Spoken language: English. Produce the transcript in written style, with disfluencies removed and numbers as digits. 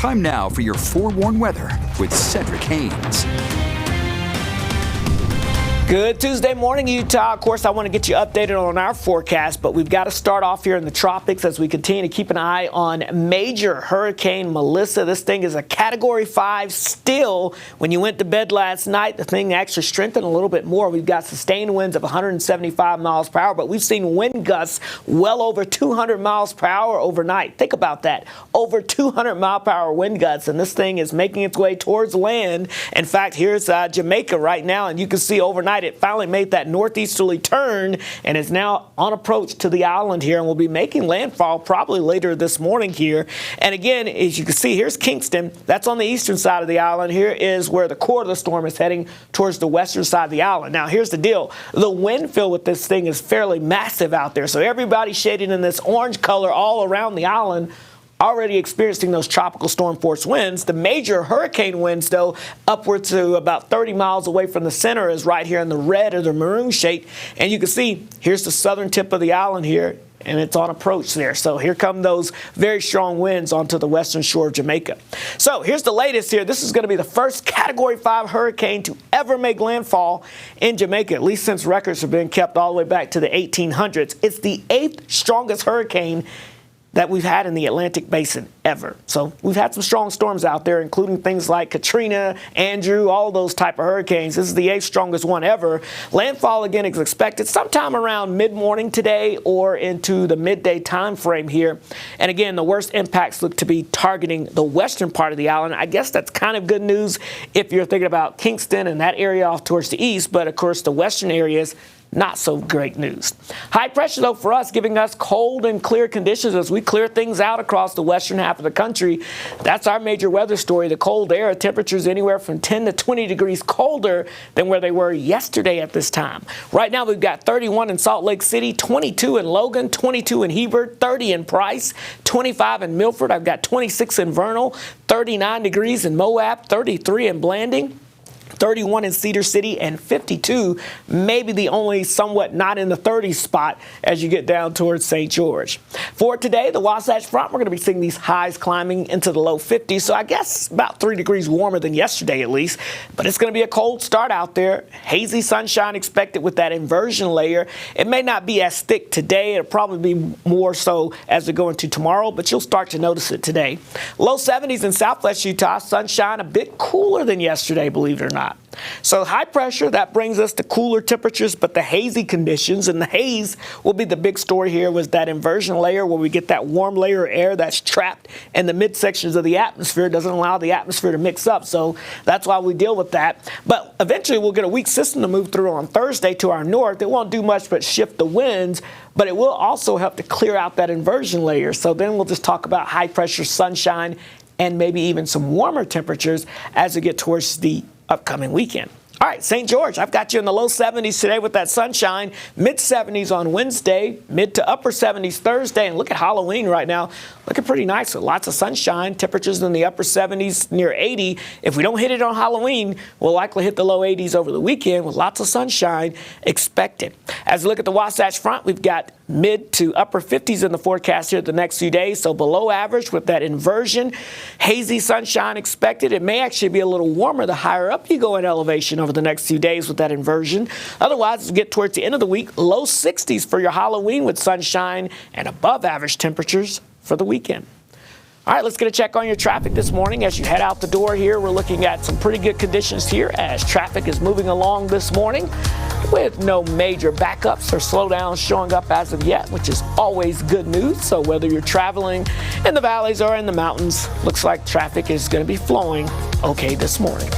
Time now for your forewarned weather with Cedric Haynes. Good Tuesday morning, Utah. Of course, I want to get you updated on our forecast, but we've got to start off here in the tropics as we continue to keep an eye on major Hurricane Melissa. This thing is a Category 5 still. When you went to bed last night, the thing actually strengthened a little bit more. We've got sustained winds of 175 miles per hour, but we've seen wind gusts well over 200 miles per hour overnight. Think about that. Over 200 mile per hour wind gusts, and this thing is making its way towards land. In fact, here's Jamaica right now, and you can see overnight it finally made that northeasterly turn and is now on approach to the island here and will be making landfall probably later this morning here. And again, as you can see, here's Kingston. That's on the eastern side of the island. Here is where the core of the storm is heading towards the western side of the island. Now, here's the deal. The wind field with this thing is fairly massive out there. So everybody's shaded in this orange color all around the island, already experiencing those tropical storm force winds. The major hurricane winds, though, upwards to about 30 miles away from the center is right here in the red or the maroon shade. And you can see here's the southern tip of the island here, and it's on approach there. So here come those very strong winds onto the western shore of Jamaica. So here's the latest here. This is going to be the first Category 5 hurricane to ever make landfall in Jamaica, at least since records have been kept all the way back to the 1800s. It's the 8th strongest hurricane that we've had in the Atlantic Basin ever. So we've had some strong storms out there, including things like Katrina, Andrew, all those type of hurricanes. This is the 8th strongest one ever. Landfall again is expected sometime around mid-morning today or into the midday time frame here. And again, the worst impacts look to be targeting the western part of the island. I guess that's kind of good news if you're thinking about Kingston and that area off towards the east, but of course the western areas, not so great news. High pressure, though, for us, giving us cold and clear conditions as we clear things out across the western half of the country. That's our major weather story. The cold air, temperatures anywhere from 10 to 20 degrees colder than where they were yesterday at this time. Right now, we've got 31 in Salt Lake City, 22 in Logan, 22 in Heber, 30 in Price, 25 in Milford. I've got 26 in Vernal, 39 degrees in Moab, 33 in Blanding, 31 in Cedar City, and 52, maybe the only somewhat not in the 30s spot as you get down towards St. George. For today, the Wasatch Front, we're going to be seeing these highs climbing into the low 50s, so I guess about 3 degrees warmer than yesterday at least. But it's going to be a cold start out there. Hazy sunshine expected with that inversion layer. It may not be as thick today. It'll probably be more so as we go into tomorrow, but you'll start to notice it today. Low 70s in southwest Utah. Sunshine a bit cooler than yesterday, believe it or not. So high pressure, that brings us to cooler temperatures, but the hazy conditions, and the haze will be the big story here, was that inversion layer where we get that warm layer of air that's trapped in the midsections of the atmosphere. It doesn't allow the atmosphere to mix up, so that's why we deal with that. But eventually we'll get a weak system to move through on Thursday to our north. It won't do much but shift the winds, but it will also help to clear out that inversion layer. So then we'll just talk about high pressure, sunshine, and maybe even some warmer temperatures as we get towards the upcoming weekend. All right, St. George, I've got you in the low 70s today with that sunshine, mid 70s on Wednesday, mid to upper 70s Thursday, and look at Halloween right now. Looking pretty nice with lots of sunshine, temperatures in the upper 70s near 80. If we don't hit it on Halloween, we'll likely hit the low 80s over the weekend with lots of sunshine expected. As we look at the Wasatch Front, we've got mid to upper 50s in the forecast here the next few days, so below average with that inversion. Hazy sunshine expected. It may actually be a little warmer the higher up you go in elevation over the next few days with that inversion. Otherwise, as we get towards the end of the week, low 60s for your Halloween with sunshine and above average temperatures for the weekend. All right, let's get a check on your traffic this morning. As you head out the door here, we're looking at some pretty good conditions here as traffic is moving along this morning with no major backups or slowdowns showing up as of yet, which is always good news. So whether you're traveling in the valleys or in the mountains, looks like traffic is going to be flowing okay this morning.